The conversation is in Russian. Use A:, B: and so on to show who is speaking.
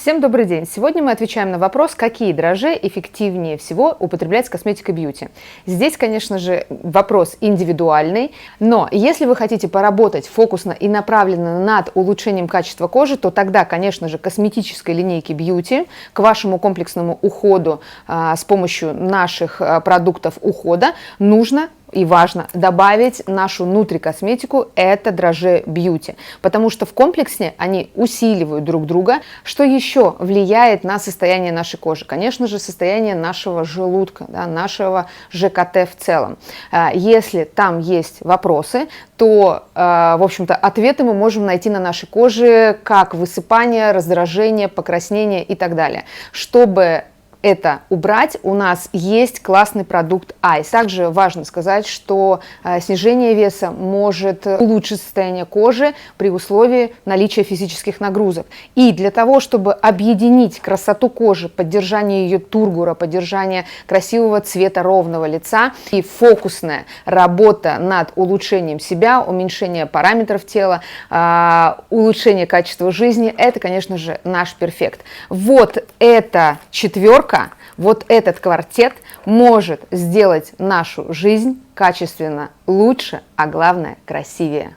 A: Всем добрый день! Сегодня мы отвечаем на вопрос, какие дрожжи эффективнее всего употреблять с косметикой бьюти. Здесь, конечно же, вопрос индивидуальный, но если вы хотите поработать фокусно и направленно над улучшением качества кожи, то тогда, конечно же, косметической линейки бьюти к вашему комплексному уходу с помощью наших продуктов ухода нужно и важно добавить нашу нутрикосметику, это дрожжи бьюти, потому что в комплексе они усиливают друг друга. Что еще влияет на состояние нашей кожи? Конечно же, состояние нашего желудка, да, нашего ЖКТ в целом. Если там есть вопросы, то, в общем-то, ответы мы можем найти на нашей коже, как высыпание, раздражение, покраснение и так далее. Чтобы это убрать, у нас есть классный продукт Айс. Также важно сказать, что снижение веса может улучшить состояние кожи при условии наличия физических нагрузок. И для того, чтобы объединить красоту кожи, поддержание ее тургора, поддержание красивого цвета ровного лица и фокусная работа над улучшением себя, уменьшение параметров тела, улучшение качества жизни, это, конечно же, наш перфект. Вот эта четверка, вот этот квартет может сделать нашу жизнь качественно лучше, а главное красивее.